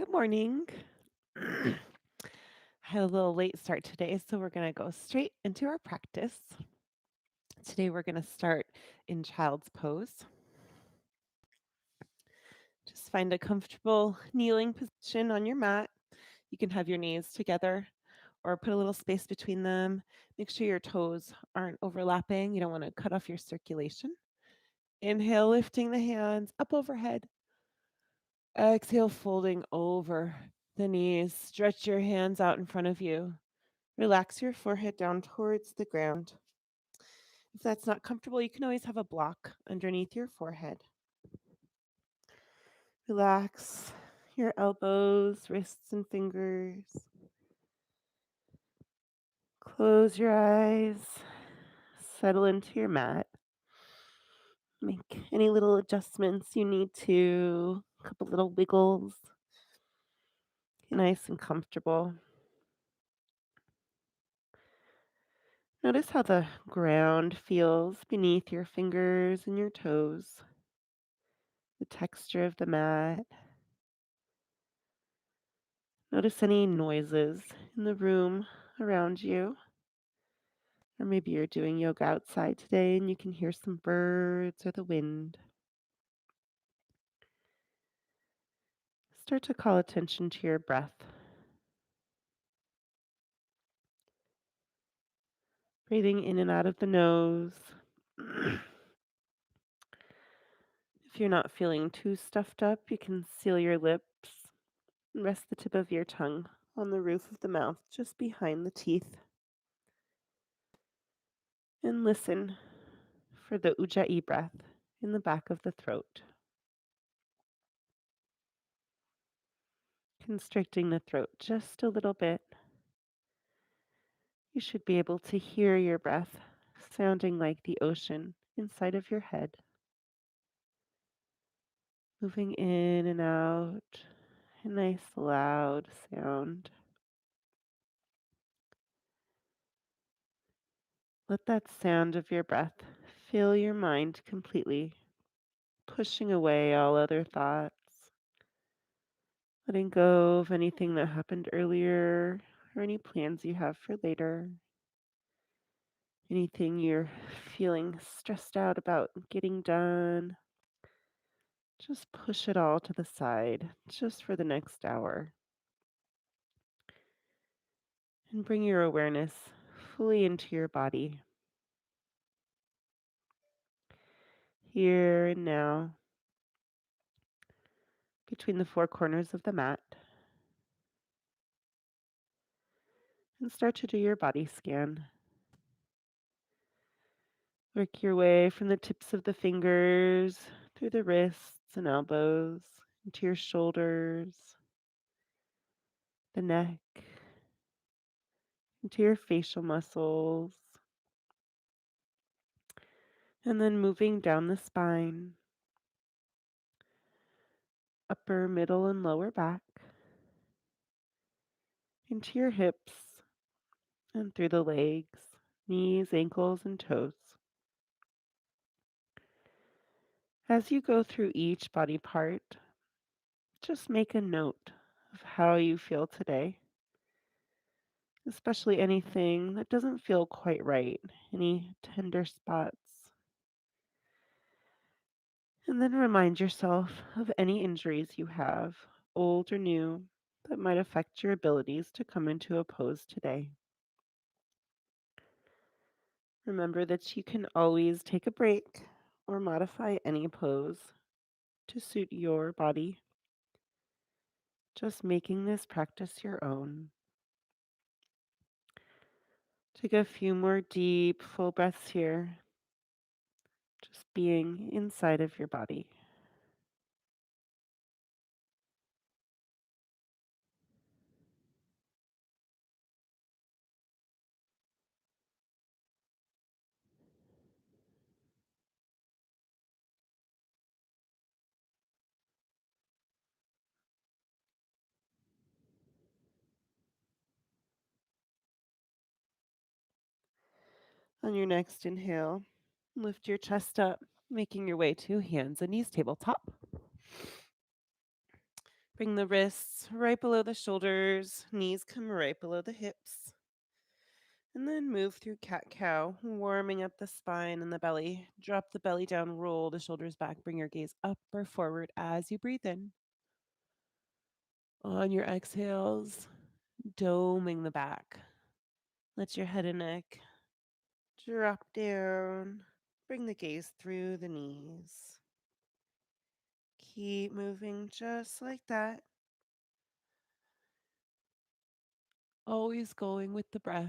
Good morning. I had a little late start today, so we're going to go straight into our practice. Today, we're going to start in child's pose. Just find a comfortable kneeling position on your mat. You can have your knees together or put a little space between them. Make sure your toes aren't overlapping. You don't want to cut off your circulation. Inhale, lifting the hands up overhead. Exhale, folding over the knees. Stretch your hands out in front of you. Relax your forehead down towards the ground. If that's not comfortable, you can always have a block underneath your forehead. Relax your elbows, wrists, and fingers. Close your eyes. Settle into your mat. Make any little adjustments you need to. A couple little wiggles. Nice and comfortable. Notice how the ground feels beneath your fingers and your toes, the texture of the mat. Notice any noises in the room around you. Or maybe you're doing yoga outside today and you can hear some birds or the wind. Start to call attention to your breath. Breathing in and out of the nose. If you're not feeling too stuffed up, you can seal your lips and rest the tip of your tongue on the roof of the mouth, just behind the teeth. And listen for the ujjayi breath in the back of the throat, constricting the throat just a little bit. You should be able to hear your breath sounding like the ocean inside of your head, moving in and out, a nice loud sound. Let that sound of your breath fill your mind completely, pushing away all other thoughts, letting go of anything that happened earlier or any plans you have for later, anything you're feeling stressed out about getting done. Just push it all to the side just for the next hour and bring your awareness fully into your body, here and now, between the four corners of the mat, and start to do your body scan. Work your way from the tips of the fingers through the wrists and elbows into your shoulders, the neck, into your facial muscles, and then moving down the spine, upper, middle, and lower back, into your hips and through the legs, knees, ankles, and toes. As you go through each body part, just make a note of how you feel today, especially anything that doesn't feel quite right, any tender spots. And then remind yourself of any injuries you have, old or new, that might affect your abilities to come into a pose today. Remember that you can always take a break or modify any pose to suit your body, just making this practice your own. Take a few more deep, full breaths here, just being inside of your body. On your next inhale, lift your chest up, making your way to hands and knees tabletop. Bring the wrists right below the shoulders, knees come right below the hips. And then move through cat cow, warming up the spine and the belly. Drop the belly down, roll the shoulders back, bring your gaze up or forward as you breathe in. On your exhales, doming the back. Let your head and neck drop down. Bring the gaze through the knees. Keep moving just like that. Always going with the breath.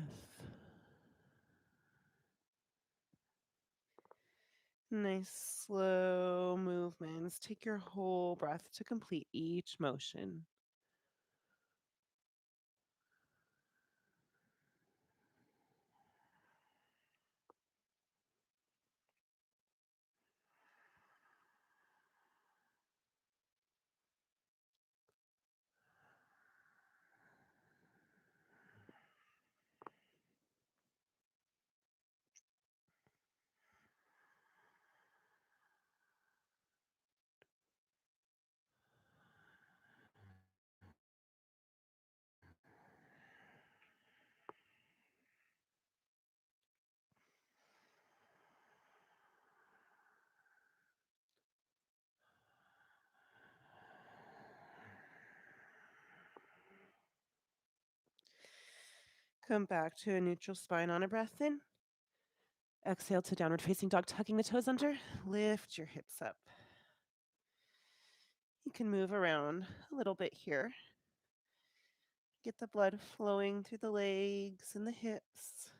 Nice slow movements. Take your whole breath to complete each motion. Come back to a neutral spine on a breath in. Exhale to downward facing dog, tucking the toes under. Lift your hips up. You can move around a little bit here. Get the blood flowing through the legs and the hips.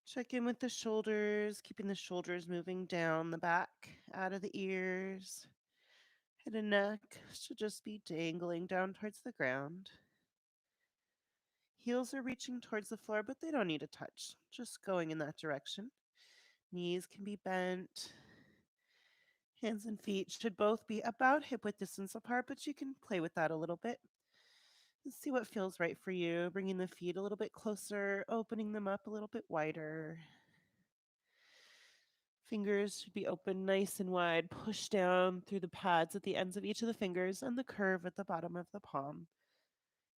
Check in with the shoulders, keeping the shoulders moving down the back, out of the ears. Head and neck should just be dangling down towards the ground. Heels are reaching towards the floor, but they don't need to touch, just going in that direction. Knees can be bent. Hands and feet should both be about hip width distance apart, but you can play with that a little bit. And see what feels right for you. Bringing the feet a little bit closer, opening them up a little bit wider. Fingers should be open nice and wide. Push down through the pads at the ends of each of the fingers and the curve at the bottom of the palm.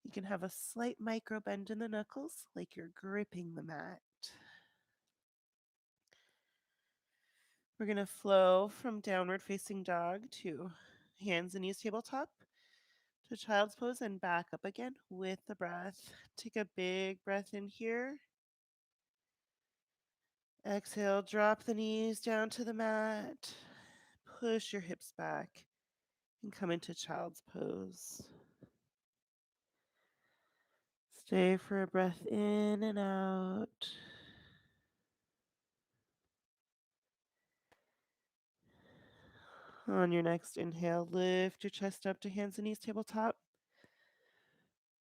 You can have a slight micro bend in the knuckles, like you're gripping the mat. We're going to flow from downward facing dog to hands and knees tabletop to child's pose and back up again with the breath. Take a big breath in here. Exhale, drop the knees down to the mat. Push your hips back and come into child's pose. Stay for a breath in and out. On your next inhale, lift your chest up to hands and knees tabletop.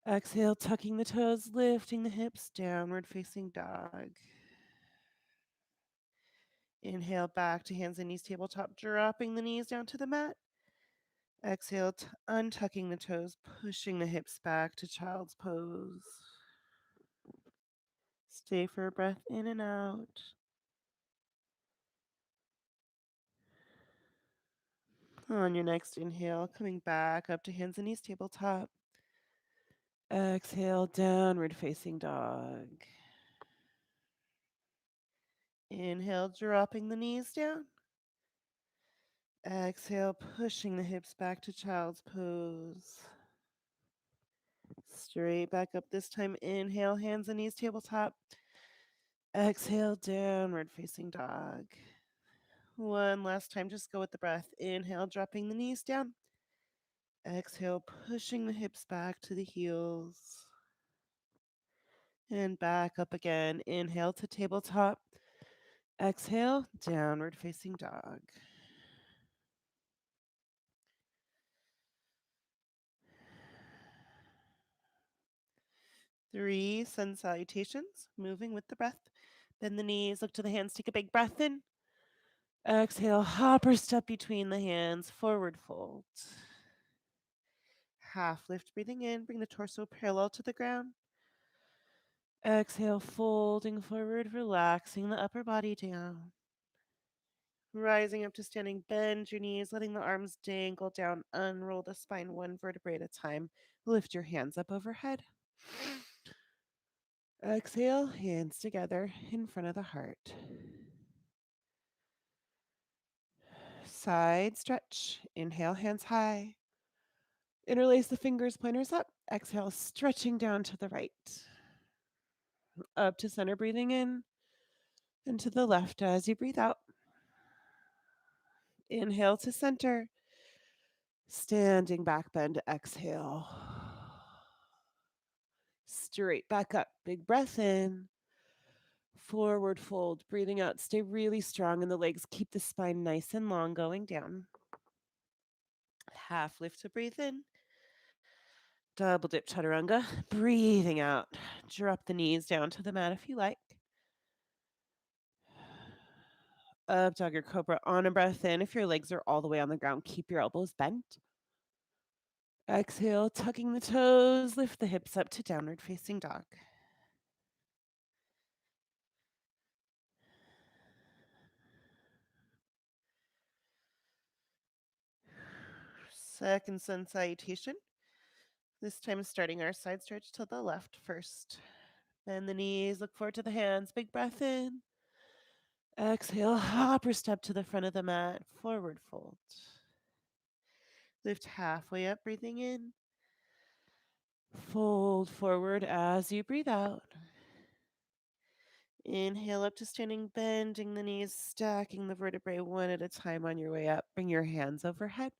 Exhale, tucking the toes, lifting the hips, downward facing dog. Inhale back to hands and knees tabletop, dropping the knees down to the mat. Exhale, untucking the toes, pushing the hips back to child's pose. Stay for a breath in and out. On your next inhale, coming back up to hands and knees tabletop. Exhale, downward facing dog. Inhale, dropping the knees down. Exhale, pushing the hips back to child's pose. Straight back up this time. Inhale, hands and knees tabletop. Exhale, downward facing dog. One last time, just go with the breath. Inhale, dropping the knees down. Exhale, pushing the hips back to the heels. And back up again. Inhale to tabletop. Exhale, downward facing dog. 3 sun salutations, moving with the breath. Bend the knees, look to the hands, take a big breath in. Exhale, hop or step between the hands, forward fold. Half lift, breathing in, bring the torso parallel to the ground. Exhale, folding forward, relaxing the upper body down. Rising up to standing, bend your knees, letting the arms dangle down. Unroll the spine one vertebrae at a time. Lift your hands up overhead. Exhale, hands together in front of the heart. Side stretch. Inhale, hands high. Interlace the fingers, pointers up. Exhale, stretching down to the right. Up to center, breathing in. And to the left as you breathe out. Inhale to center. Standing back bend, exhale. Straight back up. Big breath in. Forward fold. Breathing out. Stay really strong in the legs. Keep the spine nice and long going down. Half lift to breathe in. Double dip chaturanga. Breathing out. Drop the knees down to the mat if you like. Up dog or cobra on a breath in. If your legs are all the way on the ground, keep your elbows bent. Exhale, tucking the toes, lift the hips up to downward facing dog. Second sun salutation. This time starting our side stretch to the left first. Bend the knees, look forward to the hands. Big breath in. Exhale, hop or step to the front of the mat. Forward fold. Lift halfway up, breathing in. Fold forward as you breathe out. Inhale up to standing, bending the knees, stacking the vertebrae one at a time on your way up. Bring your hands overhead.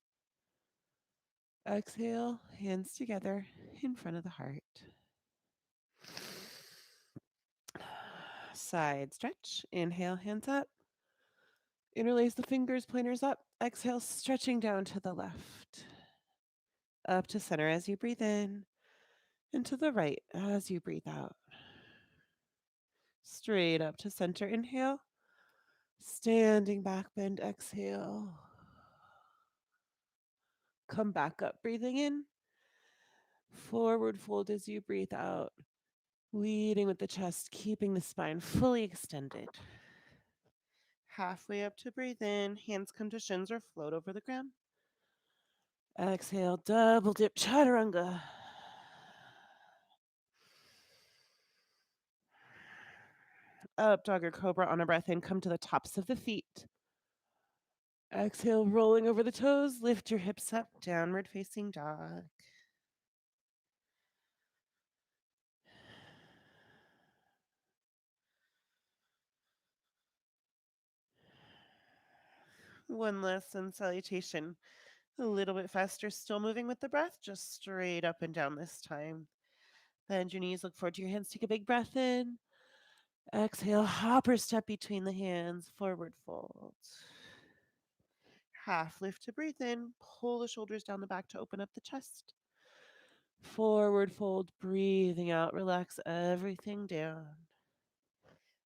Exhale, hands together in front of the heart. Side stretch. Inhale, hands up. Interlace the fingers, pointers up. Exhale, stretching down to the left. Up to center as you breathe in. And to the right as you breathe out. Straight up to center. Inhale. Standing back bend. Exhale. Come back up, breathing in. Forward fold as you breathe out. Leading with the chest, keeping the spine fully extended. Halfway up to breathe in. Hands come to shins or float over the ground. Exhale, double dip chaturanga. Up dog or cobra on a breath in. Come to the tops of the feet. Exhale, rolling over the toes. Lift your hips up, downward facing dog. One last sun salutation. A little bit faster, still moving with the breath, just straight up and down this time. Bend your knees, look forward to your hands. Take a big breath in. Exhale, hop or step between the hands, forward fold. Half lift to breathe in. Pull the shoulders down the back to open up the chest. Forward fold, breathing out. Relax everything down.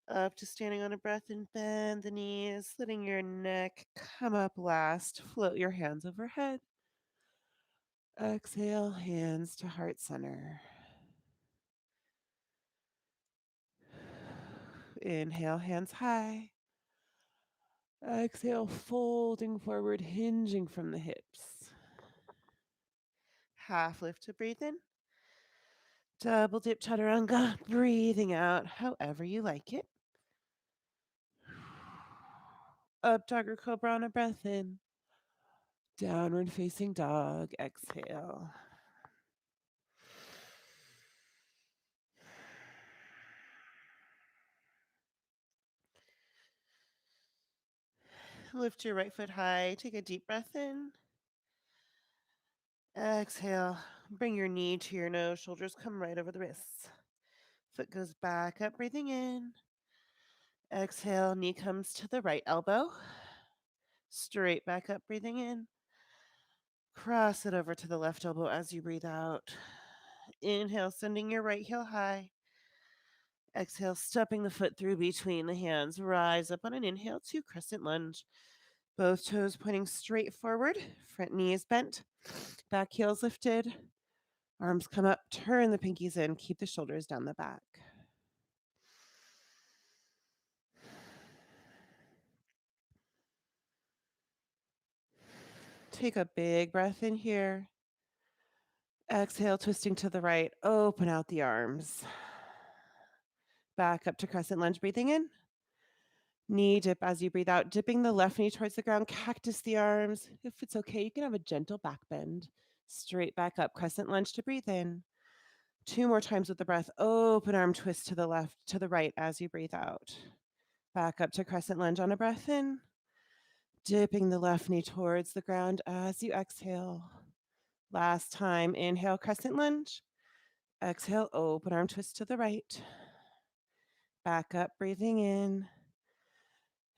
Up to standing on a breath and bend the knees, letting your neck come up last. Float your hands overhead. Exhale, hands to heart center. Inhale, hands high. Exhale, folding forward, hinging from the hips. Half lift to breathe in. Double dip chaturanga, breathing out however you like it. Up dog or cobra on a breath in. Downward facing dog, exhale. Lift your right foot high, take a deep breath in. Exhale, bring your knee to your nose, shoulders come right over the wrists. Foot goes back up, breathing in. Exhale, knee comes to the right elbow. Straight back up, breathing in. Cross it over to the left elbow as you breathe out. Inhale, sending your right heel high. Exhale, stepping the foot through between the hands. Rise up on an inhale to crescent lunge. Both toes pointing straight forward. Front knee is bent. Back heels lifted. Arms come up. Turn the pinkies in. Keep the shoulders down the back. Take a big breath in here. Exhale, twisting to the right. Open out the arms. Back up to crescent lunge, breathing in. Knee dip as you breathe out, dipping the left knee towards the ground. Cactus the arms. If it's okay, you can have a gentle back bend. Straight back up, crescent lunge to breathe in. 2 more times with the breath. Open arm twist to the left, to the right as you breathe out. Back up to crescent lunge on a breath in. Dipping the left knee towards the ground as you exhale. Last time, inhale, crescent lunge. Exhale, open arm twist to the right. Back up, breathing in.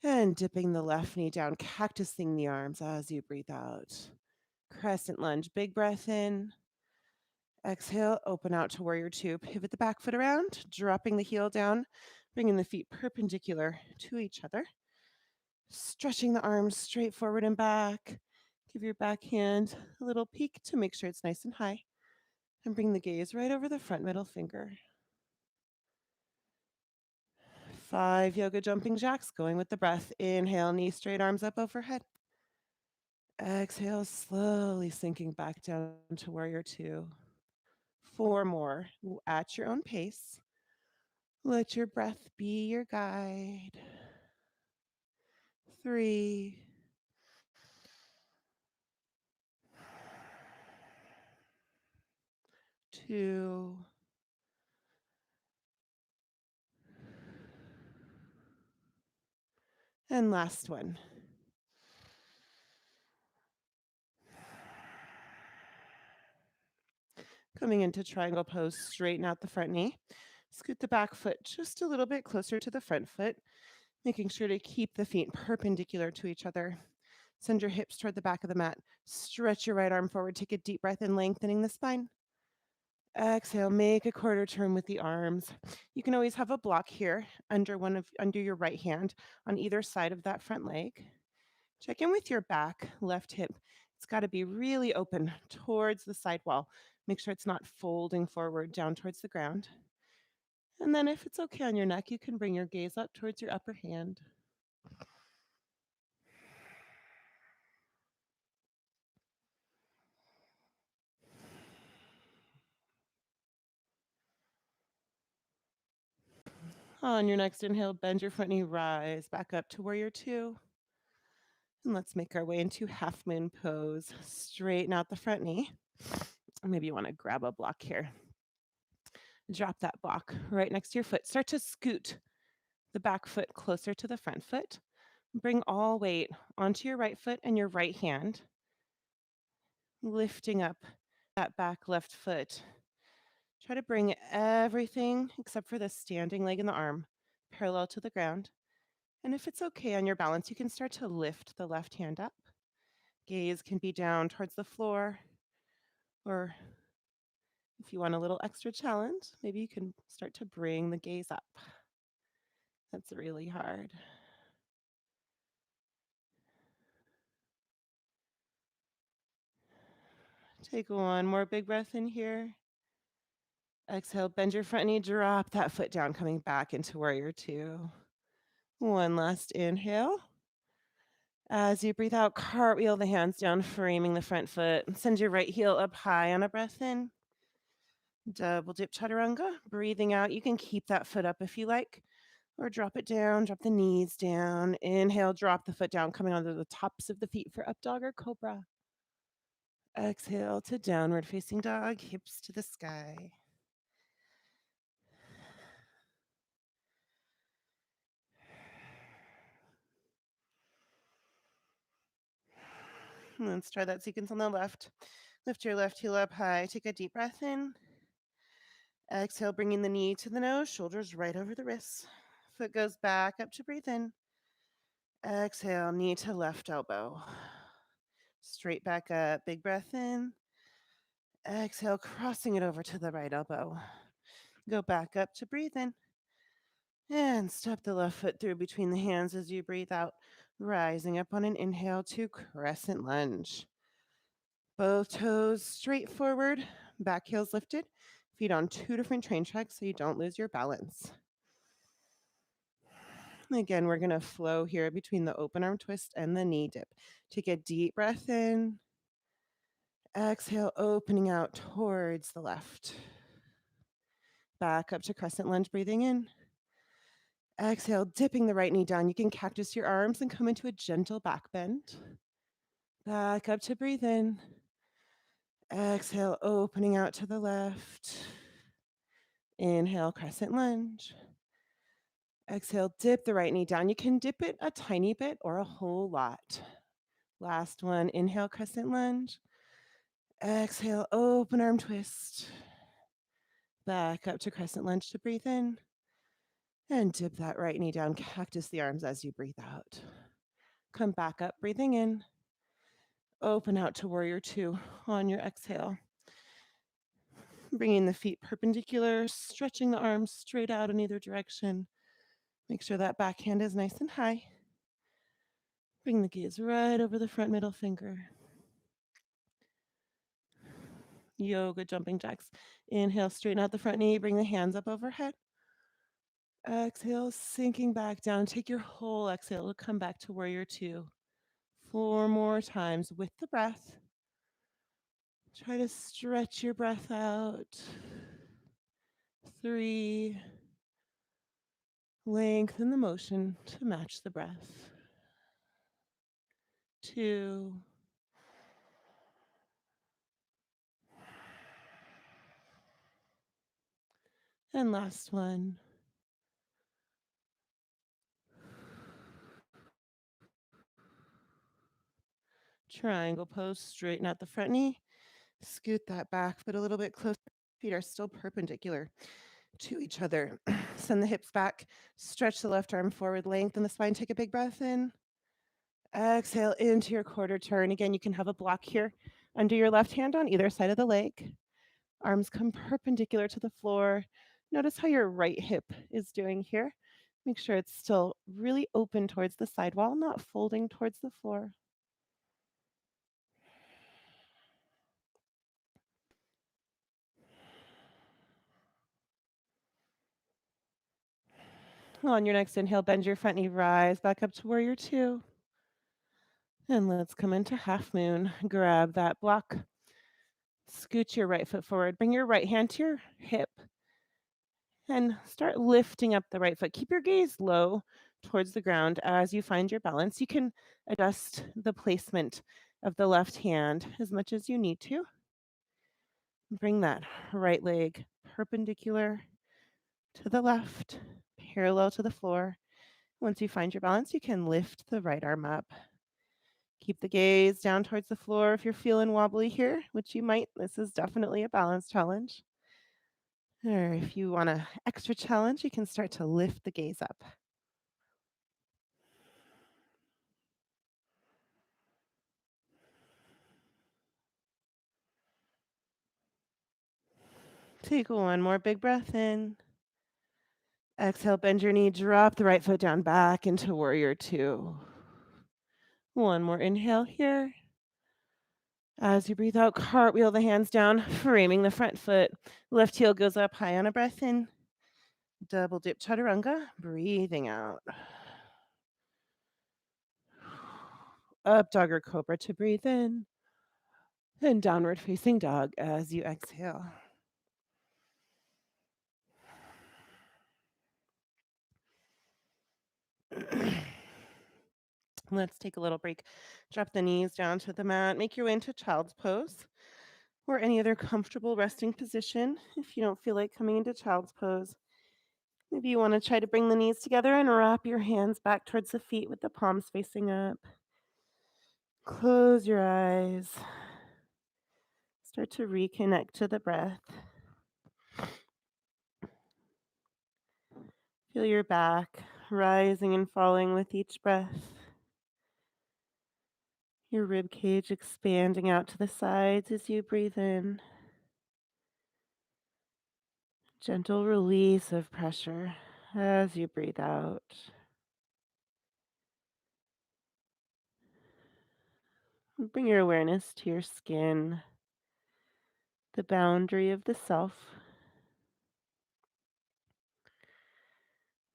And dipping the left knee down, cactusing the arms as you breathe out. Crescent lunge, big breath in. Exhale, open out to warrior two. Pivot the back foot around, dropping the heel down, bringing the feet perpendicular to each other. Stretching the arms straight forward and back. Give your back hand a little peek to make sure it's nice and high. And bring the gaze right over the front middle finger. 5 yoga jumping jacks, going with the breath. Inhale, knee straight, arms up overhead. Exhale, slowly sinking back down to warrior two. 4 more at your own pace. Let your breath be your guide. 3, 2, and last one. Coming into triangle pose, straighten out the front knee. Scoot the back foot just a little bit closer to the front foot, making sure to keep the feet perpendicular to each other. Send your hips toward the back of the mat. Stretch your right arm forward. Take a deep breath in, lengthening the spine. Exhale, make a quarter turn with the arms. You can always have a block here under your right hand on either side of that front leg. Check in with your back, left hip. It's got to be really open towards the side wall. Make sure it's not folding forward down towards the ground. And then if it's okay on your neck, you can bring your gaze up towards your upper hand. On your next inhale, bend your front knee, rise back up to warrior two. And let's make our way into half moon pose. Straighten out the front knee. Maybe you want to grab a block here. Drop that block right next to your foot. Start to scoot the back foot closer to the front foot. Bring all weight onto your right foot and your right hand, lifting up that back left foot. Try to bring everything except for the standing leg and the arm parallel to the ground. And if it's okay on your balance, you can start to lift the left hand up. Gaze can be down towards the floor, or if you want a little extra challenge, maybe you can start to bring the gaze up. That's really hard. Take one more big breath in here. Exhale, bend your front knee, drop that foot down, coming back into warrior two. One last inhale. As you breathe out, cartwheel the hands down, framing the front foot. Send your right heel up high on a breath in. Double dip chaturanga. Breathing out, you can keep that foot up if you like, or drop it down, drop the knees down. Inhale, drop the foot down, coming onto the tops of the feet for up dog or cobra. Exhale to downward facing dog, hips to the sky. Let's try that sequence on the left. Lift your left heel up high. Take a deep breath in. Exhale, bringing the knee to the nose, shoulders right over the wrists. Foot goes back up to breathe in. Exhale, knee to left elbow. Straight back up, big breath in. Exhale, crossing it over to the right elbow. Go back up to breathe in. And step the left foot through between the hands as you breathe out, rising up on an inhale to crescent lunge. Both toes straight forward, back heels lifted, feet on 2 different train tracks so you don't lose your balance. Again, we're going to flow here between the open arm twist and the knee dip. Take a deep breath in. Exhale, opening out towards the left. Back up to crescent lunge, breathing in. Exhale, dipping the right knee down. You can cactus your arms and come into a gentle back bend. Back up to breathe in. Exhale, opening out to the left. Inhale, crescent lunge. Exhale, dip the right knee down. You can dip it a tiny bit or a whole lot. Last one, inhale, crescent lunge. Exhale, open arm twist. Back up to crescent lunge to breathe in. And dip that right knee down, cactus the arms as you breathe out. Come back up, breathing in. Open out to warrior two on your exhale. Bringing the feet perpendicular, stretching the arms straight out in either direction. Make sure that backhand is nice and high. Bring the gaze right over the front middle finger. Yoga jumping jacks. Inhale, straighten out the front knee, bring the hands up overhead. Exhale, sinking back down. Take your whole exhale to come back to warrior two. 4 more times with the breath. Try to stretch your breath out. 3. Lengthen the motion to match the breath. 2. And last one. Triangle pose, straighten out the front knee. Scoot that back foot a little bit closer. Feet are still perpendicular to each other. Send the hips back. Stretch the left arm forward. Lengthen the spine. Take a big breath in. Exhale into your quarter turn. Again, you can have a block here under your left hand on either side of the leg. Arms come perpendicular to the floor. Notice how your right hip is doing here. Make sure it's still really open towards the sidewall, not folding towards the floor. On your next inhale, bend your front knee, rise back up to warrior two. And let's come into half moon. Grab that block. Scoot your right foot forward. Bring your right hand to your hip and start lifting up the right foot. Keep your gaze low towards the ground as you find your balance. You can adjust the placement of the left hand as much as you need to. Bring that right leg perpendicular to the left, parallel to the floor. Once you find your balance, you can lift the right arm up. Keep the gaze down towards the floor if you're feeling wobbly here, which you might. This is definitely a balance challenge. Or if you want an extra challenge, you can start to lift the gaze up. Take one more big breath in. Exhale, bend your knee, drop the right foot down back into warrior two. One more inhale here. As you breathe out, cartwheel the hands down, framing the front foot. Left heel goes up high on a breath in. Double dip chaturanga, breathing out. Up dog or cobra to breathe in. And downward facing dog as you exhale. Let's take a little break. Drop the knees down to the mat. Make your way into child's pose or any other comfortable resting position. If you don't feel like coming into child's pose, maybe you want to try to bring the knees together and wrap your hands back towards the feet with the palms facing up. Close your eyes. Start to reconnect to the breath. Feel your back rising and falling with each breath. Your rib cage expanding out to the sides as you breathe in. Gentle release of pressure as you breathe out. Bring your awareness to your skin, the boundary of the self.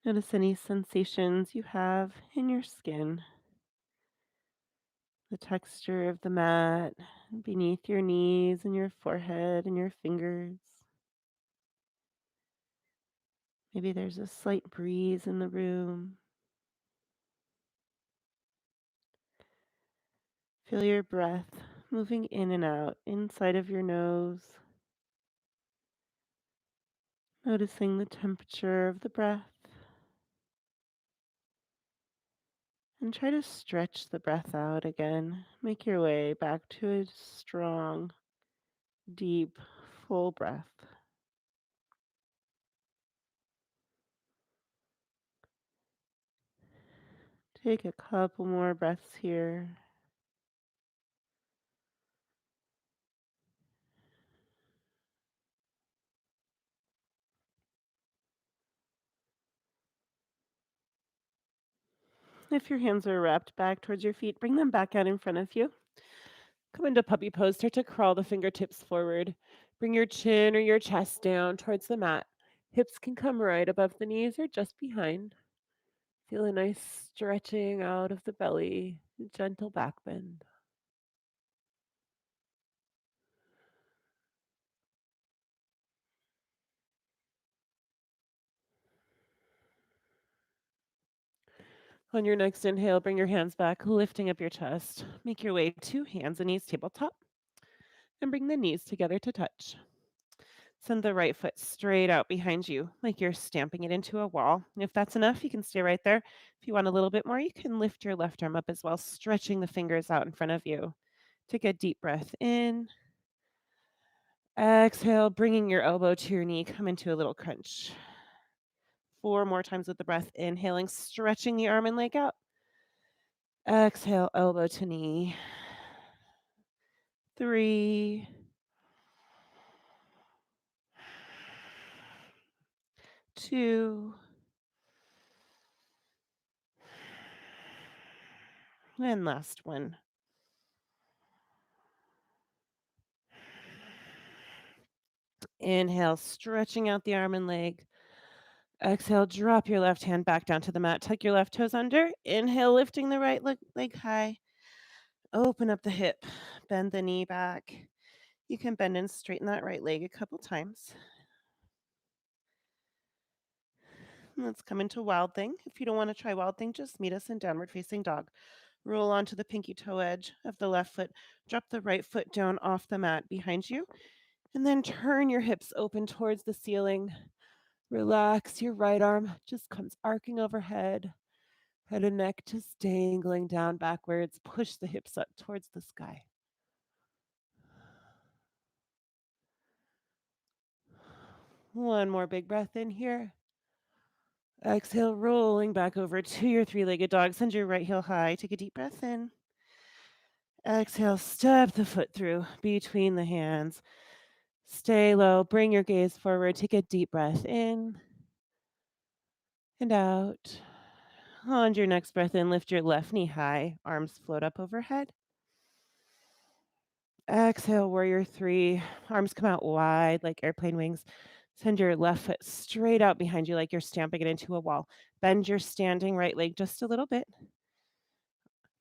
Notice any sensations you have in your skin, the texture of the mat, beneath your knees and your forehead and your fingers. Maybe there's a slight breeze in the room. Feel your breath moving in and out inside of your nose, noticing the temperature of the breath, and try to stretch the breath out again. Make your way back to a strong, deep, full breath. Take a couple more breaths here. If your hands are wrapped back towards your feet, bring them back out in front of you. Come into puppy pose. Start to crawl the fingertips forward. Bring your chin or your chest down towards the mat. Hips can come right above the knees or just behind. Feel a nice stretching out of the belly, gentle back bend. On your next inhale, bring your hands back, lifting up your chest. Make your way to hands and knees tabletop and bring the knees together to touch. Send the right foot straight out behind you, like you're stamping it into a wall. If that's enough, you can stay right there. If you want a little bit more, you can lift your left arm up as well, stretching the fingers out in front of you. Take a deep breath in. Exhale, bringing your elbow to your knee. Come into a little crunch. 4 more times with the breath. Inhaling, stretching the arm and leg out. Exhale, elbow to knee. 3, 2, and last one. Inhale, stretching out the arm and leg. Exhale, drop your left hand back down to the mat. Tuck your left toes under. Inhale, lifting the right leg high. Open up the hip. Bend the knee back. You can bend and straighten that right leg a couple times. Let's come into Wild Thing. If you don't want to try Wild Thing, just meet us in Downward Facing Dog. Roll onto the pinky toe edge of the left foot. Drop the right foot down off the mat behind you. And then turn your hips open towards the ceiling. Relax your right arm, just comes arcing overhead. Head and neck just dangling down backwards. Push the hips up towards the sky. One more big breath in here. Exhale, rolling back over to your three-legged dog. Send your right heel high. Take a deep breath in. Exhale, step the foot through between the hands. Stay low. Bring your gaze forward. Take a deep breath in and out. On your next breath in, lift your left knee high. Arms float up overhead. Exhale, warrior three. Arms come out wide like airplane wings. Send your left foot straight out behind you like you're stamping it into a wall. Bend your standing right leg just a little bit.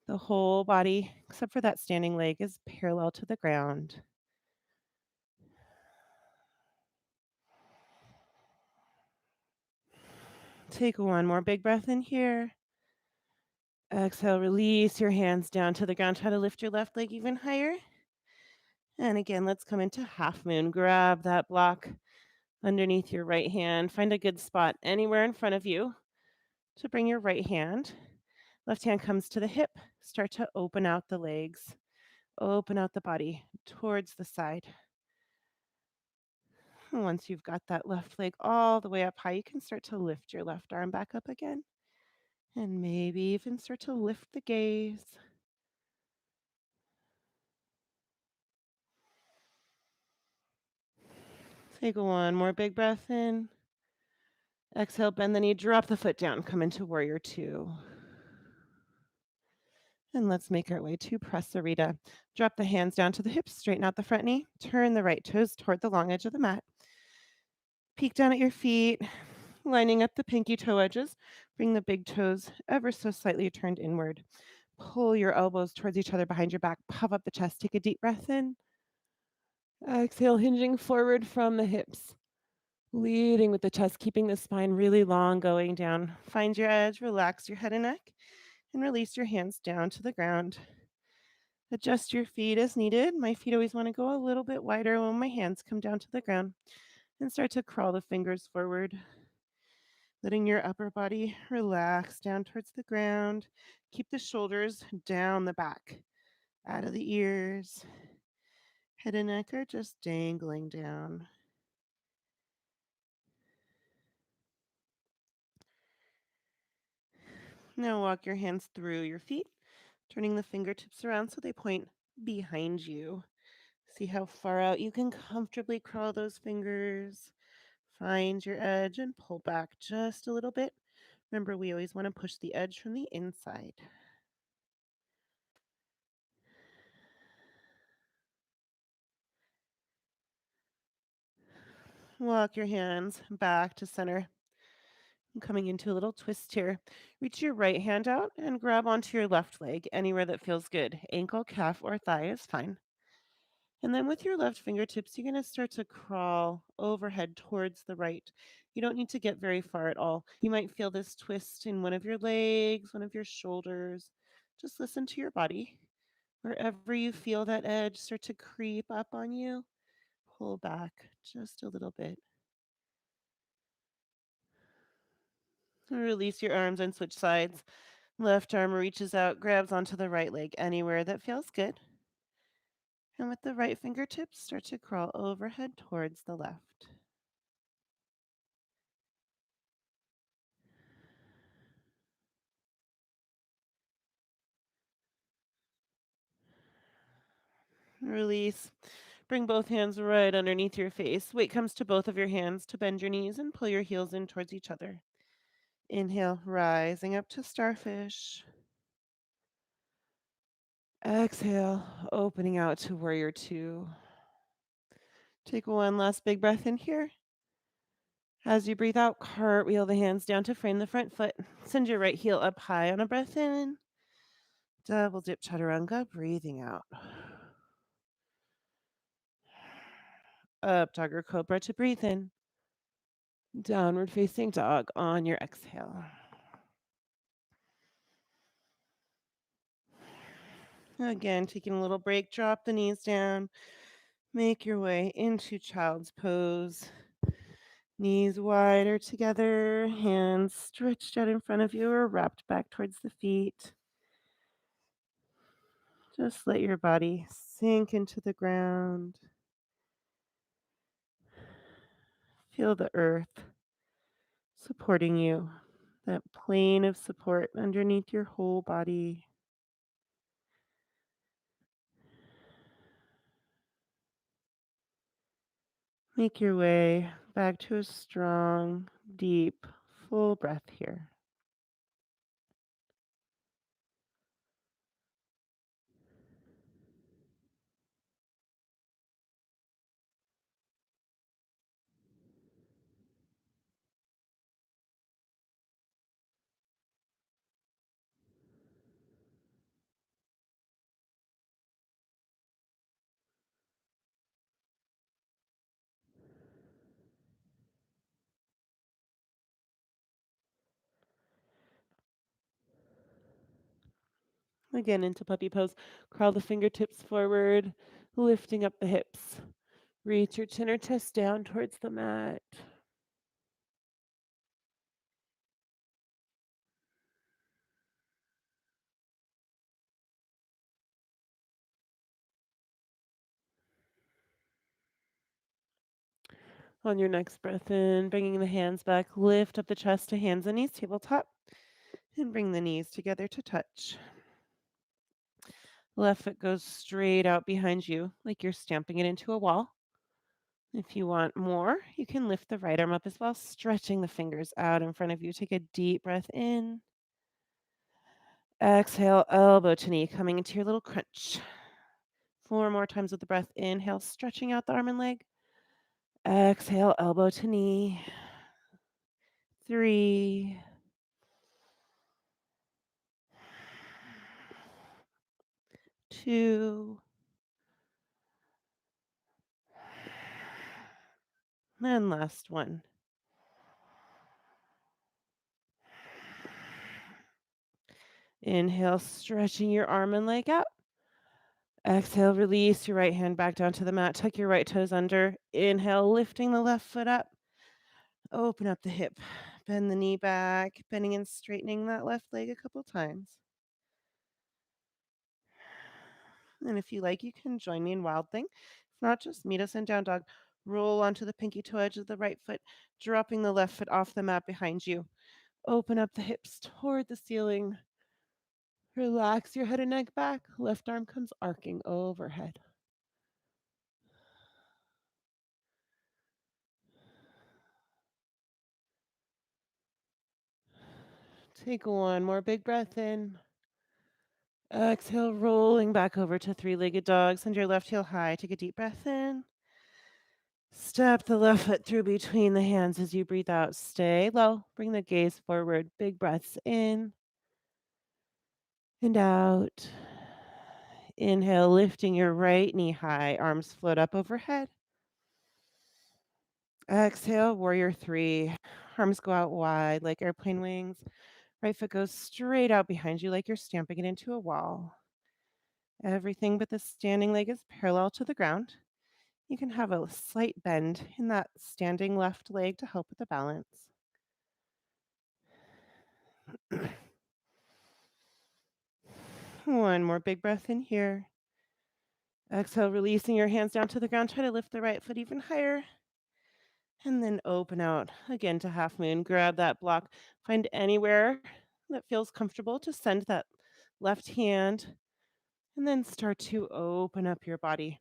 The whole body, except for that standing leg, is parallel to the ground. Take one more big breath in here. Exhale, release your hands down to the ground. Try to lift your left leg even higher. And again, let's come into half moon. Grab that block underneath your right hand. Find a good spot anywhere in front of you to bring your right hand. Left hand comes to the hip. Start to open out the legs. Open out the body towards the side. And once you've got that left leg all the way up high, you can start to lift your left arm back up again. And maybe even start to lift the gaze. Take one more big breath in. Exhale, bend the knee, drop the foot down, come into warrior two. And let's make our way to prasarita. Drop the hands down to the hips, straighten out the front knee, turn the right toes toward the long edge of the mat. Peek down at your feet, lining up the pinky toe edges. Bring the big toes ever so slightly turned inward. Pull your elbows towards each other behind your back. Puff up the chest. Take a deep breath in. Exhale, hinging forward from the hips. Leading with the chest, keeping the spine really long going down. Find your edge, relax your head and neck, and release your hands down to the ground. Adjust your feet as needed. My feet always want to go a little bit wider when my hands come down to the ground. And start to crawl the fingers forward. Letting your upper body relax down towards the ground. Keep the shoulders down the back, out of the ears. Head and neck are just dangling down. Now walk your hands through your feet, turning the fingertips around so they point behind you. See how far out you can comfortably crawl those fingers. Find your edge and pull back just a little bit. Remember, we always want to push the edge from the inside. Walk your hands back to center. Coming into a little twist here. Reach your right hand out and grab onto your left leg anywhere that feels good. Ankle, calf, or thigh is fine. And then with your left fingertips, you're going to start to crawl overhead towards the right. You don't need to get very far at all. You might feel this twist in one of your legs, one of your shoulders. Just listen to your body. Wherever you feel that edge start to creep up on you, pull back just a little bit. Release your arms and switch sides. Left arm reaches out, grabs onto the right leg anywhere that feels good. And with the right fingertips, start to crawl overhead towards the left. Release. Bring both hands right underneath your face. Weight comes to both of your hands to bend your knees and pull your heels in towards each other. Inhale, rising up to starfish. Exhale, opening out to warrior two. Take one last big breath in here. As you breathe out, cartwheel the hands down to frame the front foot. Send your right heel up high on a breath in. Double dip chaturanga, breathing out. Up dog or cobra to breathe in. Downward facing dog on your exhale. Again, taking a little break, drop the knees down. Make your way into child's pose. Knees wider together, hands stretched out in front of you or wrapped back towards the feet. Just let your body sink into the ground. Feel the earth supporting you, that plane of support underneath your whole body. Make your way back to a strong, deep, full breath here. Again, into puppy pose. Crawl the fingertips forward, lifting up the hips. Reach your chin or chest down towards the mat. On your next breath in, bringing the hands back, lift up the chest to hands and knees, tabletop, and bring the knees together to touch. Left foot goes straight out behind you, like you're stamping it into a wall. If you want more, you can lift the right arm up as well, stretching the fingers out in front of you. Take a deep breath in. Exhale, elbow to knee, coming into your little crunch. 4 more times with the breath. Inhale, stretching out the arm and leg. Exhale, elbow to knee. 3, 2, and last one. Inhale, stretching your arm and leg out. Exhale, release your right hand back down to the mat. Tuck your right toes under. Inhale, lifting the left foot up. Open up the hip. Bend the knee back, bending and straightening that left leg a couple times. And if you like, you can join me in Wild Thing. If not, just meet us in Down Dog. Roll onto the pinky toe edge of the right foot, dropping the left foot off the mat behind you. Open up the hips toward the ceiling. Relax your head and neck back. Left arm comes arcing overhead. Take one more big breath in. Exhale, rolling back over to three-legged dog. Send your left heel high. Take a deep breath in. Step the left foot through between the hands as you breathe out. Stay low. Bring the gaze forward. Big breaths in and out. Inhale, lifting your right knee high. Arms float up overhead. Exhale, warrior three. Arms go out wide like airplane wings. Right foot goes straight out behind you like you're stamping it into a wall. Everything but the standing leg is parallel to the ground. You can have a slight bend in that standing left leg to help with the balance. One more big breath in here. Exhale, releasing your hands down to the ground. Try to lift the right foot even higher. And then open out again to half moon. Grab that block. Find anywhere that feels comfortable to send that left hand. And then start to open up your body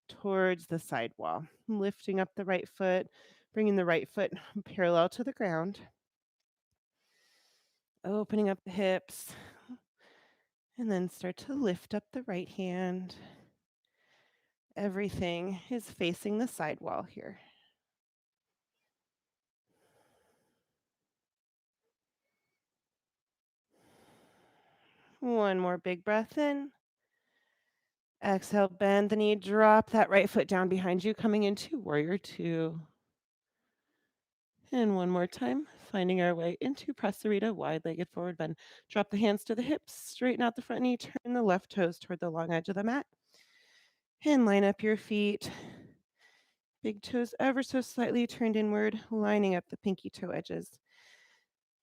towards the side wall. Lifting up the right foot, bringing the right foot parallel to the ground. Opening up the hips. And then start to lift up the right hand. Everything is facing the side wall here. One more big breath in. Exhale, bend the knee, drop that right foot down behind you, coming into warrior two. And one more time, finding our way into prasarita, wide-legged forward bend. Drop the hands to the hips, straighten out the front knee, turn the left toes toward the long edge of the mat. And line up your feet. Big toes ever so slightly turned inward, lining up the pinky toe edges.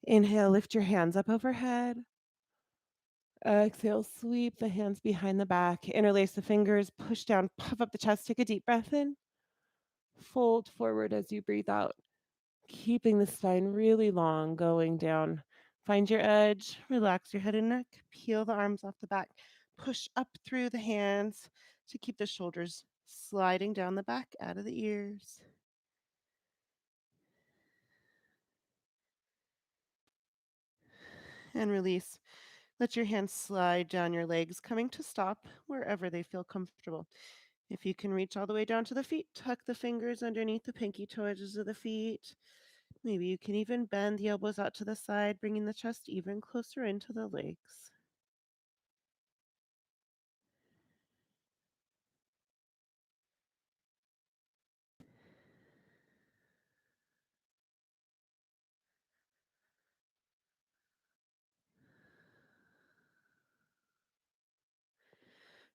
Inhale, lift your hands up overhead. Exhale, sweep the hands behind the back, interlace the fingers, push down, puff up the chest, take a deep breath in. Fold forward as you breathe out, keeping the spine really long going down. Find your edge, relax your head and neck, peel the arms off the back, push up through the hands to keep the shoulders sliding down the back out of the ears. And release. Let your hands slide down your legs, coming to stop wherever they feel comfortable. If you can reach all the way down to the feet, tuck the fingers underneath the pinky toe edges of the feet. Maybe you can even bend the elbows out to the side, bringing the chest even closer into the legs.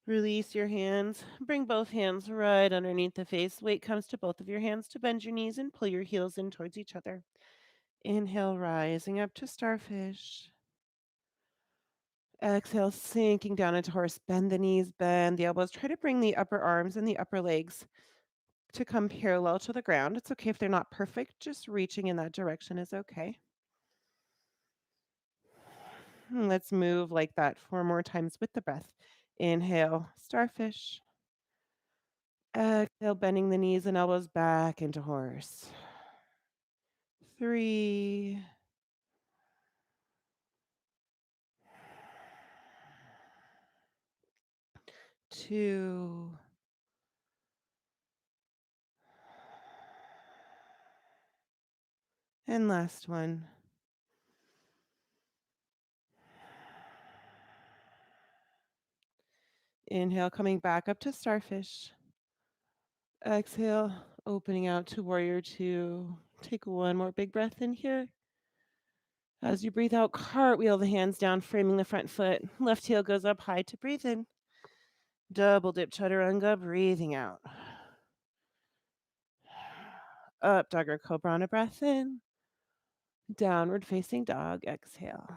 Release your hands. Bring both hands right underneath the face. Weight comes to both of your hands to bend your knees and pull your heels in towards each other. Inhale, rising up to starfish. Exhale, sinking down into horse. Bend the knees, bend the elbows. Try to bring the upper arms and the upper legs to come parallel to the ground. It's okay if they're not perfect. Just reaching in that direction is okay. Let's move like that 4 more times with the breath. Inhale, starfish. Exhale, bending the knees and elbows back into horse. 3, 2, and last one. Inhale, coming back up to starfish. Exhale, opening out to warrior two. Take one more big breath in here. As you breathe out, cartwheel the hands down, framing the front foot. Left heel goes up high to breathe in. Double dip chaturanga, breathing out. Up dog or cobra on a breath in. Downward facing dog, exhale.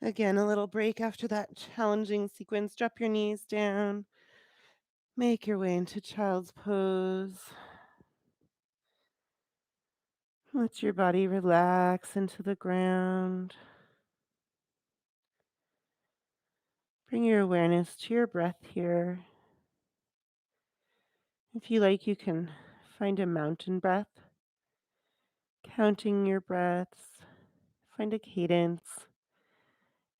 Again, a little break after that challenging sequence. Drop your knees down. Make your way into child's pose. Let your body relax into the ground. Bring your awareness to your breath here. If you like, you can find a mountain breath, counting your breaths, find a cadence,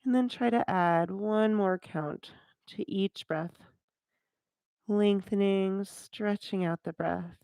and then try to add one more count to each breath, lengthening, stretching out the breath.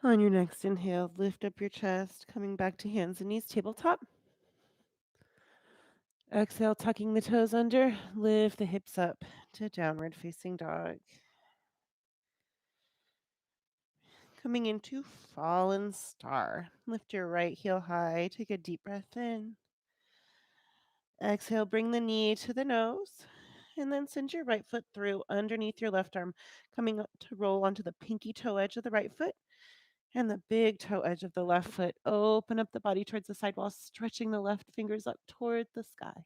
On your next inhale, lift up your chest, coming back to hands and knees, tabletop. Exhale, tucking the toes under, lift the hips up to downward facing dog. Coming into fallen star. Lift your right heel high, take a deep breath in. Exhale, bring the knee to the nose, and then send your right foot through underneath your left arm, coming up to roll onto the pinky toe edge of the right foot and the big toe edge of the left foot. Open up the body towards the side while stretching the left fingers up toward the sky.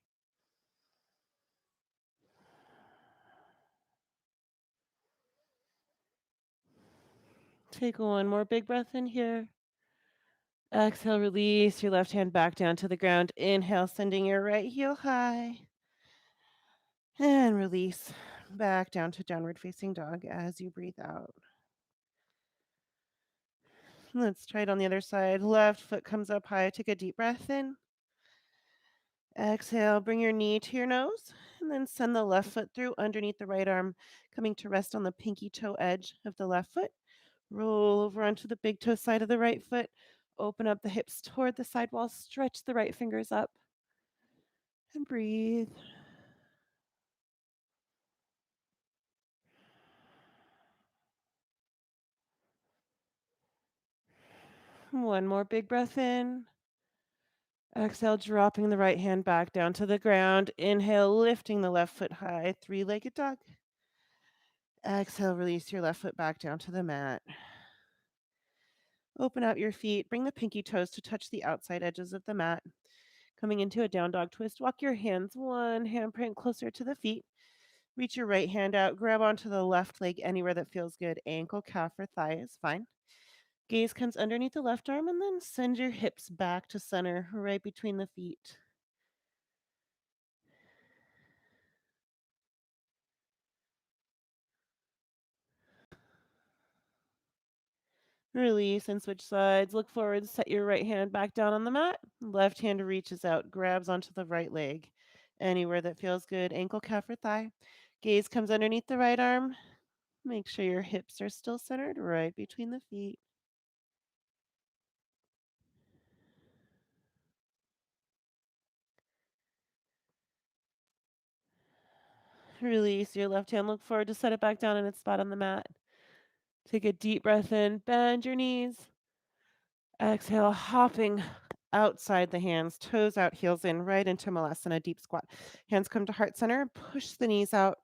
Take one more big breath in here. Exhale, release your left hand back down to the ground. Inhale, sending your right heel high. And release back down to downward facing dog as you breathe out. Let's try it on the other side. Left foot comes up high. Take a deep breath in. Exhale, bring your knee to your nose, and then send the left foot through underneath the right arm, coming to rest on the pinky toe edge of the left foot. Roll over onto the big toe side of the right foot. Open up the hips toward the sidewall. Stretch the right fingers up and breathe. One more big breath in. Exhale, dropping the right hand back down to the ground. Inhale, lifting the left foot high, three-legged dog. Exhale, release your left foot back down to the mat. Open out your feet. Bring the pinky toes to touch the outside edges of the mat. Coming into a down dog twist, walk your hands one handprint closer to the feet. Reach your right hand out. Grab onto the left leg anywhere that feels good. Ankle, calf, or thigh is fine. Gaze comes underneath the left arm and then send your hips back to center right between the feet. Release and switch sides. Look forward, set your right hand back down on the mat. Left hand reaches out, grabs onto the right leg. Anywhere that feels good, ankle, calf, or thigh. Gaze comes underneath the right arm. Make sure your hips are still centered right between the feet. Release your left hand. Look forward to set it back down in its spot on the mat. Take a deep breath in, bend your knees. Exhale, hopping outside the hands, toes out, heels in, right into Malasana, deep squat. Hands come to heart center, push the knees out,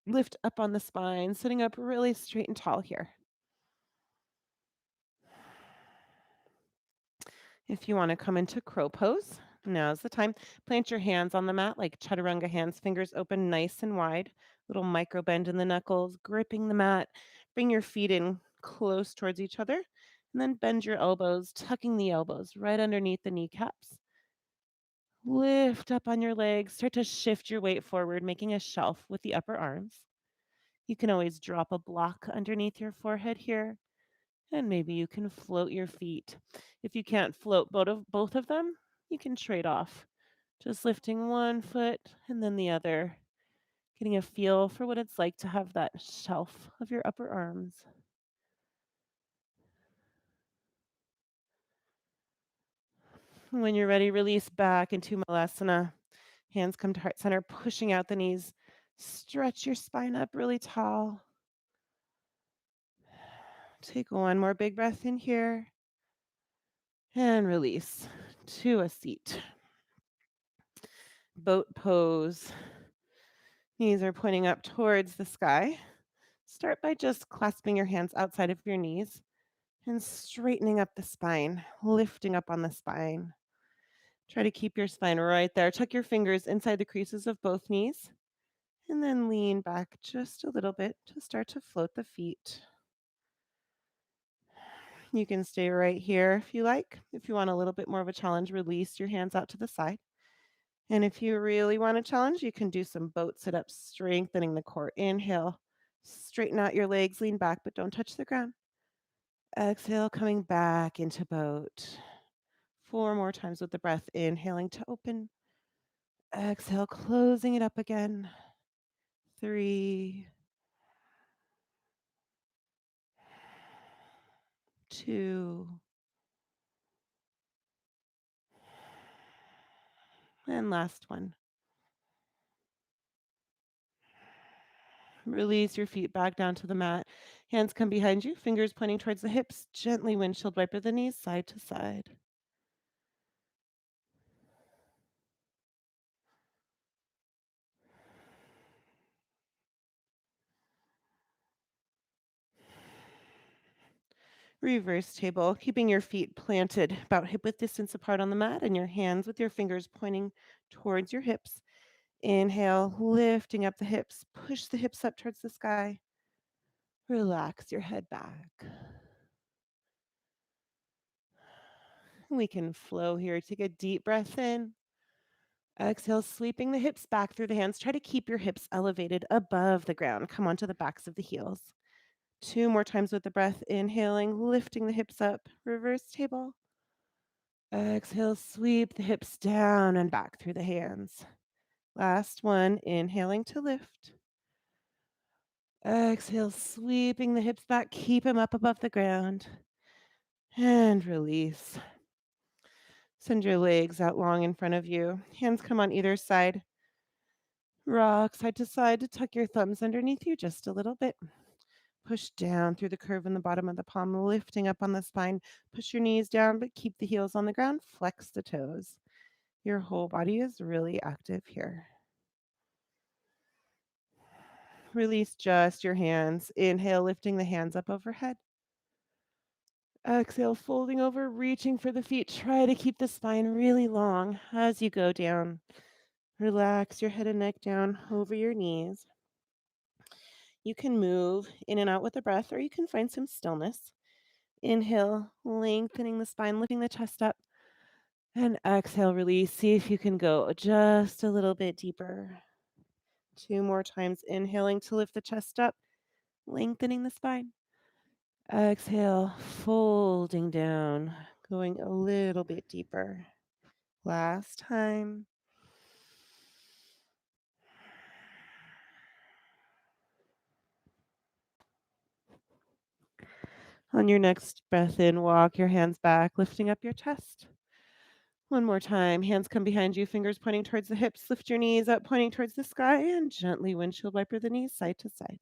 lift up on the spine, sitting up really straight and tall here. If you want to come into crow pose, now's the time. Plant your hands on the mat like chaturanga hands, fingers open nice and wide. Little micro bend in the knuckles, gripping the mat. Bring your feet in close towards each other, and then bend your elbows, tucking the elbows right underneath the kneecaps. Lift up on your legs, start to shift your weight forward, making a shelf with the upper arms. You can always drop a block underneath your forehead here, and maybe you can float your feet. If you can't float both of them, you can trade off. Just lifting one foot and then the other, getting a feel for what it's like to have that shelf of your upper arms. When you're ready, release back into Malasana. Hands come to heart center, pushing out the knees. Stretch your spine up really tall. Take one more big breath in here and release to a seat. Boat pose. Knees are pointing up towards the sky. Start by just clasping your hands outside of your knees and straightening up the spine, lifting up on the spine. Try to keep your spine right there. Tuck your fingers inside the creases of both knees and then lean back just a little bit to start to float the feet. You can stay right here if you like. If you want a little bit more of a challenge, release your hands out to the side. And if you really want a challenge, you can do some boat sit ups, strengthening the core. Inhale, straighten out your legs, lean back, but don't touch the ground. Exhale, coming back into boat. 4 more times with the breath, inhaling to open. Exhale, closing it up again. 3, 2, and last one. Release your feet back down to the mat. Hands come behind you, fingers pointing towards the hips. Gently windshield wiper the knees side to side. Reverse table, keeping your feet planted about hip width distance apart on the mat and your hands with your fingers pointing towards your hips. Inhale, lifting up the hips. Push the hips up towards the sky. Relax your head back. We can flow here. Take a deep breath in. Exhale, sweeping the hips back through the hands. Try to keep your hips elevated above the ground. Come onto the backs of the heels. 2 more times with the breath. Inhaling, lifting the hips up. Reverse table. Exhale, sweep the hips down and back through the hands. Last one, inhaling to lift. Exhale, sweeping the hips back. Keep them up above the ground. And release. Send your legs out long in front of you. Hands come on either side. Rock side to side to tuck your thumbs underneath you just a little bit. Push down through the curve in the bottom of the palm, lifting up on the spine. Push your knees down, but keep the heels on the ground. Flex the toes. Your whole body is really active here. Release just your hands. Inhale, lifting the hands up overhead. Exhale, folding over, reaching for the feet. Try to keep the spine really long as you go down. Relax your head and neck down over your knees. You can move in and out with the breath, or you can find some stillness. Inhale, lengthening the spine, lifting the chest up. And exhale, release. See if you can go just a little bit deeper. 2 more times. Inhaling to lift the chest up, lengthening the spine. Exhale, folding down, going a little bit deeper. Last time. On your next breath in, walk your hands back, lifting up your chest. One more time. Hands come behind you, fingers pointing towards the hips. Lift your knees up, pointing towards the sky, and gently windshield wiper the knees side to side.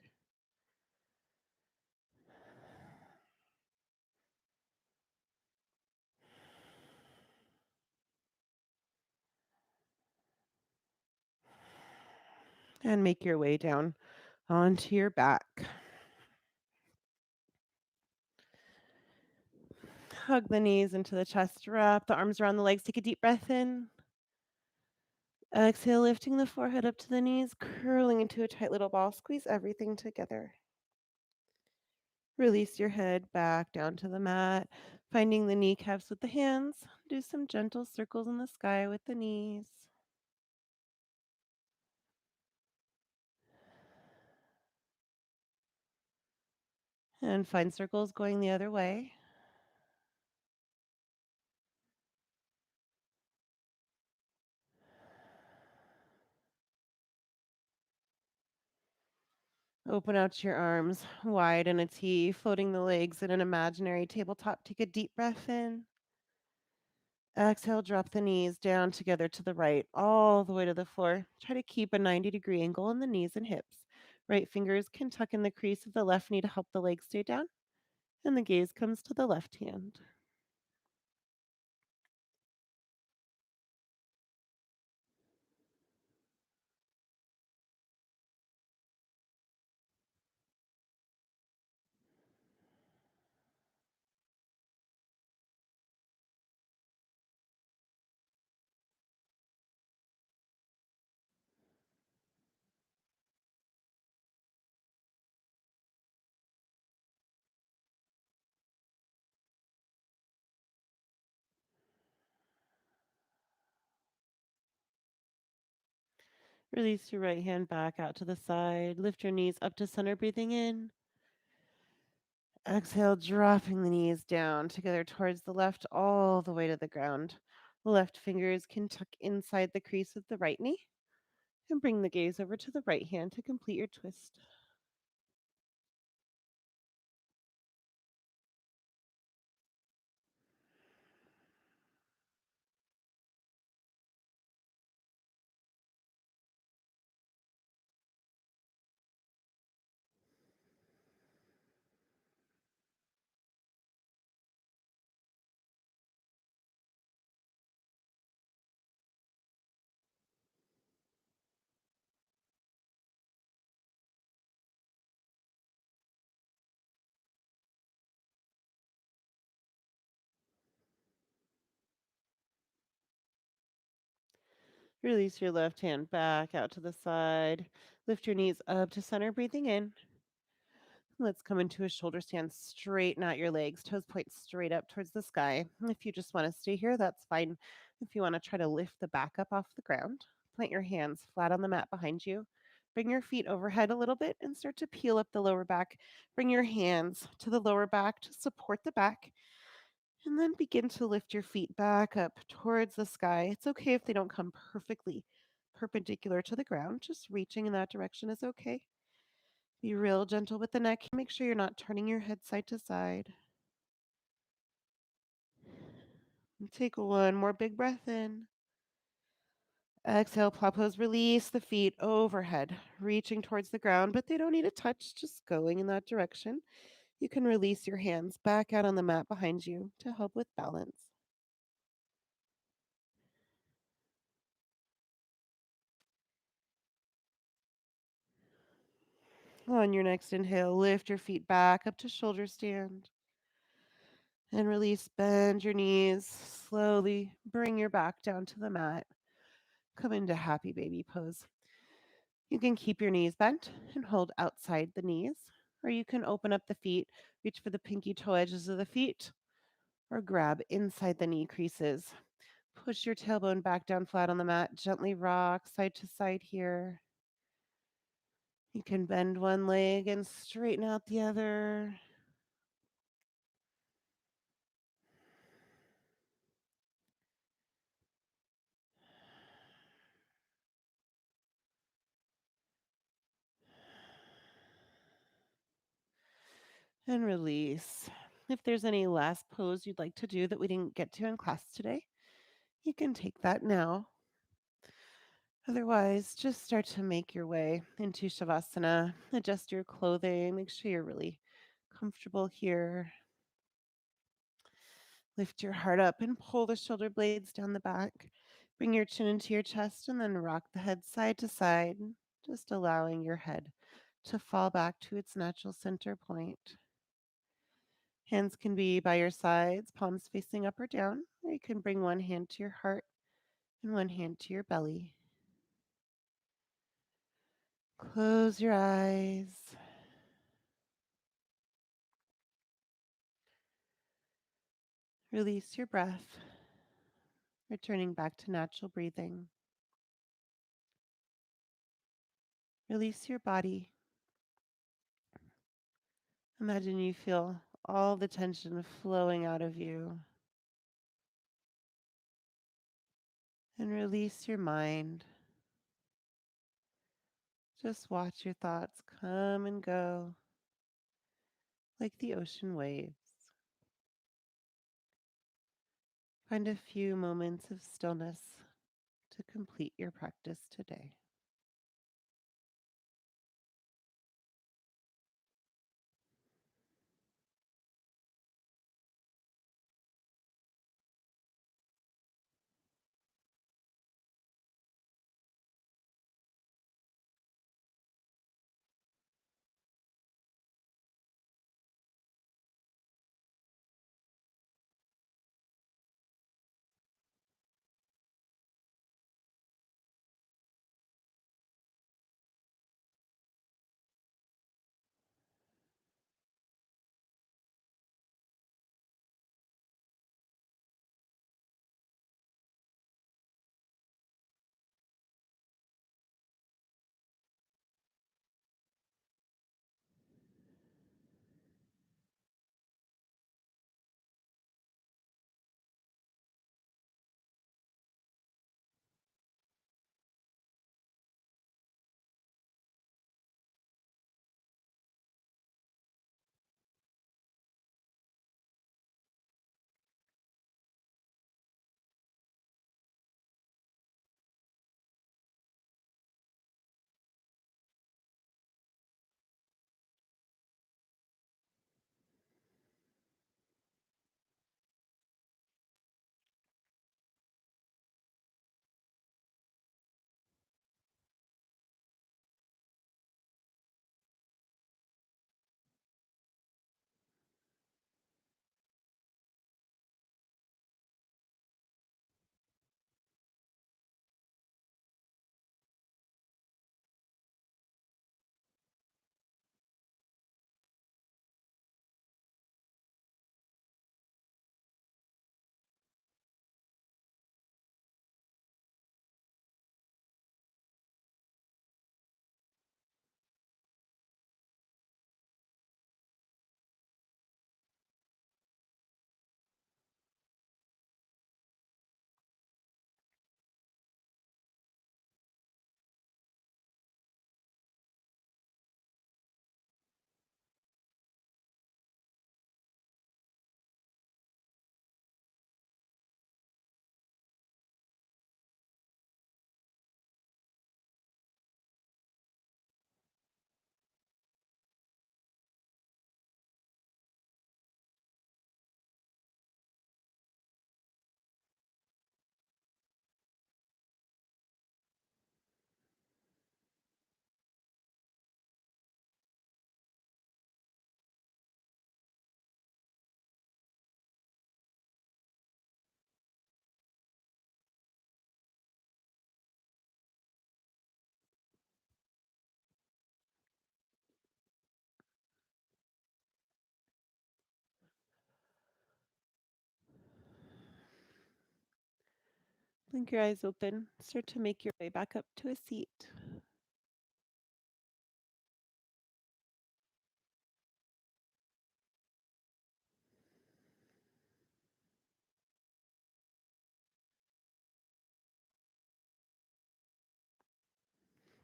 And make your way down onto your back. Hug the knees into the chest, wrap the arms around the legs. Take a deep breath in. Exhale, lifting the forehead up to the knees, curling into a tight little ball. Squeeze everything together. Release your head back down to the mat, finding the kneecaps with the hands. Do some gentle circles in the sky with the knees. And find circles going the other way. Open out your arms wide in a T, floating the legs in an imaginary tabletop. Take a deep breath in. Exhale, drop the knees down together to the right, all the way to the floor. Try to keep a 90-degree angle in the knees and hips. Right fingers can tuck in the crease of the left knee to help the leg stay down, and the gaze comes to the left hand. Release your right hand back out to the side. Lift your knees up to center, breathing in. Exhale, dropping the knees down together towards the left, all the way to the ground. Left fingers can tuck inside the crease of the right knee and bring the gaze over to the right hand to complete your twist. Release your left hand back out to the side. Lift your knees up to center, breathing in. Let's come into a shoulder stand. Straighten out your legs, toes point straight up towards the sky. If you just want to stay here, that's fine. If you want to try to lift the back up off the ground, plant your hands flat on the mat behind you. Bring your feet overhead a little bit and start to peel up the lower back. Bring your hands to the lower back to support the back. And then begin to lift your feet back up towards the sky. It's okay if they don't come perfectly perpendicular to the ground. Just reaching in that direction is okay. Be real gentle with the neck. Make sure you're not turning your head side to side. And take one more big breath in. Exhale, plop pose. Release the feet overhead, reaching towards the ground, but they don't need to touch, just going in that direction. You can release your hands back out on the mat behind you to help with balance. On your next inhale, lift your feet back up to shoulder stand and release. Bend your knees. Slowly bring your back down to the mat. Come into happy baby pose. You can keep your knees bent and hold outside the knees, or you can open up the feet, reach for the pinky toe edges of the feet, or grab inside the knee creases. Push your tailbone back down flat on the mat. Gently rock side to side here. You can bend one leg and straighten out the other. And release. If there's any last pose you'd like to do that we didn't get to in class today, you can take that now. Otherwise, just start to make your way into Shavasana. Adjust your clothing. Make sure you're really comfortable here. Lift your heart up and pull the shoulder blades down the back. Bring your chin into your chest and then rock the head side to side. just allowing your head to fall back to its natural center point. Hands can be by your sides, palms facing up or down, or you can bring one hand to your heart and one hand to your belly. Close your eyes. Release your breath, returning back to natural breathing. Release your body. Imagine you feel all the tension flowing out of you. And release your mind. Just watch your thoughts come and go like the ocean waves. Find a few moments of stillness to complete your practice today. Blink your eyes open. Start to make your way back up to a seat.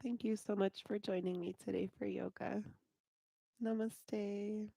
Thank you so much for joining me today for yoga. Namaste.